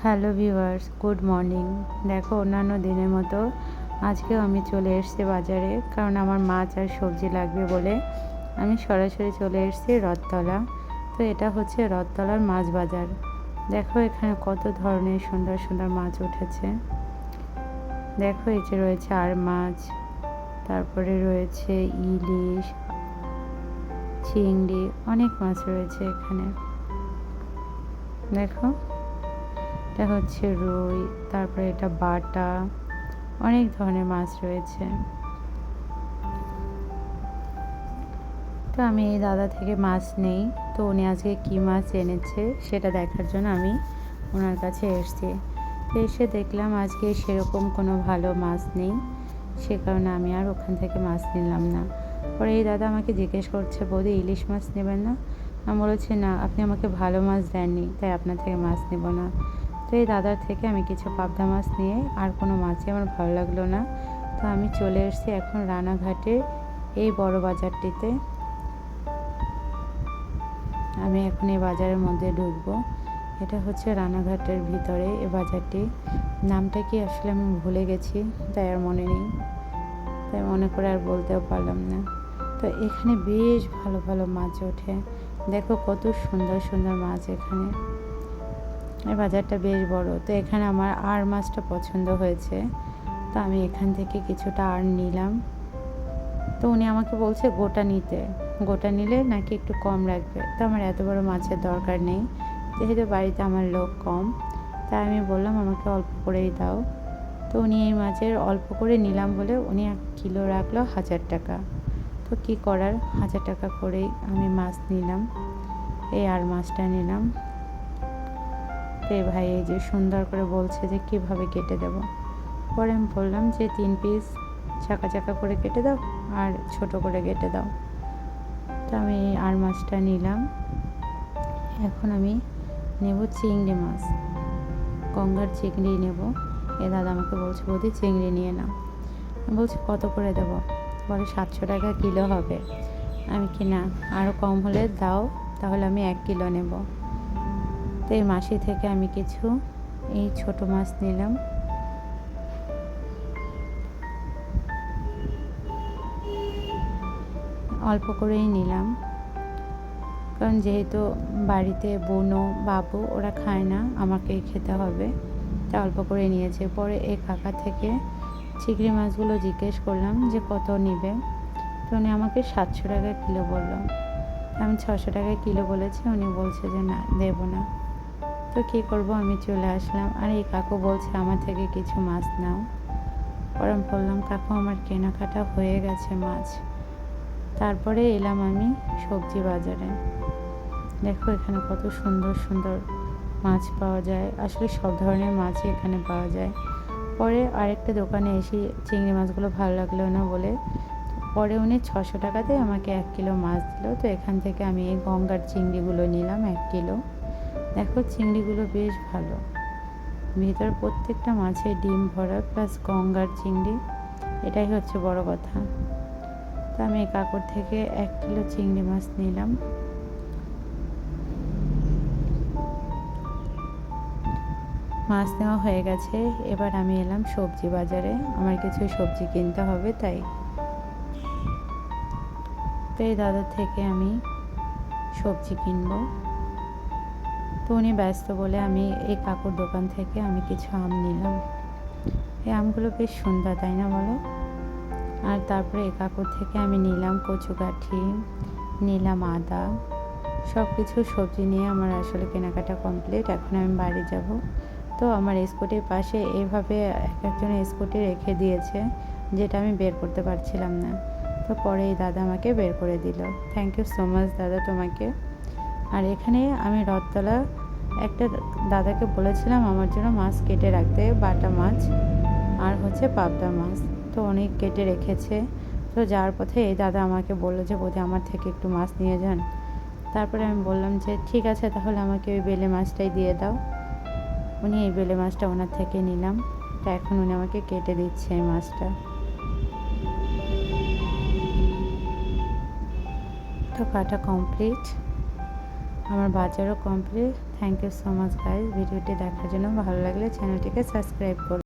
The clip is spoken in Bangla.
Hello viewers, good morning. দেখো, অন্যান্য দিনের মতো আজকেও আমি চলে এসেছি বাজারে, কারণ আমার মাছ আর সবজি লাগবে বলে আমি সরাসরি চলে এসেছি রথতলা। তো এটা হচ্ছে রথতলার মাছ বাজার। দেখো এখানে কত ধরনের সুন্দর সুন্দর মাছ উঠেছে। দেখো এই যে রয়েছে আর মাছ, তারপরে রয়েছে ইলিশ, চিংড়ি, অনেক মাছ রয়েছে এখানে। দেখো এটা হচ্ছে রুই, তারপরে এটা বাটা, অনেক ধরনের মাছ রয়েছে। তো আমি এই দাদা থেকে মাছ নেই, তো উনি আজকে কী মাছ এনেছে সেটা দেখার জন্য আমি ওনার কাছে এসেছি। তো এসে দেখলাম আজকে সেরকম কোনো ভালো মাছ নেই, সে কারণে আমি আর ওখান থেকে মাছ নিলাম না। পরে এই দাদা আমাকে জিজ্ঞেস করছে, বৌদি ইলিশ মাছ নেবেন না? আমি বলেছি না, আপনি আমাকে ভালো মাছ দেননি, তাই আপনার থেকে মাছ নেব না। তো এই দাদার থেকে আমি কিছু পাবদা মাছ নিয়ে আর কোনো মাছই আমার ভালো লাগলো না। তো আমি চলে এসেছি এখন রানাঘাটের এই বড় বাজারটিতে। আমি এখন এই বাজারের মধ্যে ঢুকবো। এটা হচ্ছে রানাঘাটের ভিতরে এই বাজারটি। নামটা কি আসলে আমি ভুলে গেছি, তাই আর মনে নেই, তাই মনে করে আর বলতেও পারলাম না। তো এখানে বেশ ভালো ভালো মাছ ওঠে। দেখো কত সুন্দর সুন্দর মাছ এখানে। এই বাজারটা বেশ বড়। তো এখানে আমার আর মাছটা পছন্দ হয়েছে, তো আমি এখান থেকে কিছুটা আর নিলাম। তো উনি আমাকে বলছে গোটা নিতে, গোটা নিলে নাকি একটু কম রাখবে। তো আমার এত বড় মাছের দরকার নেই, যেহেতু বাড়িতে আমার লোক কম, তাই আমি বললাম আমাকে অল্প করেই দাও। তো উনি এই মাছের অল্প করে নিলাম বলে উনি 1 কিলো রাখলো 1000 টাকা। তো কী করার, 1000 টাকা করেই আমি মাছ নিলাম। এই আর মাছটা নিলাম। তো এই ভাই এই যে সুন্দর করে বলছে যে কীভাবে কেটে দেব। পরে আমি বললাম যে 3 পিস চাকা চাকা করে কেটে দাও আর ছোট করে কেটে দাও। তো আমি আর মাছটা নিলাম। এখন আমি নেব চিংড়ি মাছ, গঙ্গার চিংড়ি নেব। এ দাদা আমাকে বলছে বৌদি চিংড়ি নিয়ে নাও। আমি বলছি কত করে দেবো? বলে 700 টাকা কিলো হবে। আমি কি না, আরও কম হলে দাও, তাহলে আমি 1 কিলো নেব। তো এই মাসি থেকে আমি কিছু এই ছোট মাছ নিলাম। অল্প করেই নিলাম, কারণ যেহেতু বাড়িতে বোনও বাবু ওরা খায় না, আমাকেই খেতে হবে, তাই অল্প করে নিয়েছে। পরে এই কাকা থেকে চিংড়ি মাছগুলো জিজ্ঞেস করলাম যে কত নেবে। তো উনি আমাকে 700 টাকা কিলো বললো। আমি 600 টাকা কিলো বলেছি, উনি বলছে যে না, দেবো না। তো কী করব, আমি চলে আসলাম। আর এই কাকু বলছে আমার থেকে কিছু মাছ নাও। পরে আমি বললাম কাকু আমার কেনাকাটা হয়ে গেছে মাছ। তারপরে এলাম আমি সবজি বাজারে। দেখো এখানে কত সুন্দর সুন্দর মাছ পাওয়া যায়, আসলে সব ধরনের মাছই এখানে পাওয়া যায়। পরে আরেকটা দোকানে এসে চিংড়ি মাছগুলো ভালো লাগলো না বলে পরে উনি 600 টাকাতে আমাকে 1 কিলো মাছ দিল। তো এখান থেকে আমি এই গঙ্গার চিংড়িগুলো নিলাম 1 কিলো। দেখো চিংড়িগুলো বেশ ভালো, ভিতর প্রত্যেকটা মাছে ডিম ভরা, প্লাস গঙ্গার চিংড়ি, এটাই হচ্ছে বড় কথা। তো আমি এই কাকুর থেকে 1 কিলো চিংড়ি মাছ নিলাম। মাছ নেওয়া হয়ে গেছে, এবার আমি এলাম সবজি বাজারে, আমার কিছু সবজি কিনতে হবে তাই। তো এই দাদার থেকে আমি সবজি কিনবো। তো উনি ব্যস্ত বলে আমি এই কাকুর দোকান থেকে আমি কিছু আম নিলাম। এই আমগুলো বেশ সুন্দর, তাই না বলো? আর তারপরে এই কাকুর থেকে আমি নিলাম কচুকাঠি, নিলাম আদা, সব কিছু সবজি নিয়ে আমার আসলে কেনাকাটা কমপ্লিট। এখন আমি বাড়ি যাব। তো আমার স্কুটির পাশে এইভাবে এক একজনের স্কুটি রেখে দিয়েছে, যেটা আমি বের করতে পারছিলাম না। তো পরে এই দাদা আমাকে বের করে দিল। থ্যাংক ইউ সো মাচ দাদা তোমাকে। আর এখানে আমি রথতলা একটা দাদাকে বলেছিলাম আমার জন্য মাছ কেটে রাখতে, বাটা মাছ আর হচ্ছে পাবদা মাছ। তো অনেক কেটে রেখেছে। তো যাওয়ার পথে এই দাদা আমাকে বললো যে বৌদি আমার থেকে একটু মাছ নিয়ে যান। তারপরে আমি বললাম যে ঠিক আছে, তাহলে আমাকে ওই বেলে মাছটাই দিয়ে দাও। উনি এই বেলে মাছটা ওনার থেকে নিলাম। তো এখন উনি আমাকে কেটে দিচ্ছে এই মাছটা। তো কাটা কমপ্লিট, আমার বাজারও complete. Thank you so much guys ভিডিওটি দেখার জন্য। ভালো লাগলে চ্যানেলটিকে সাবস্ক্রাইব করুন।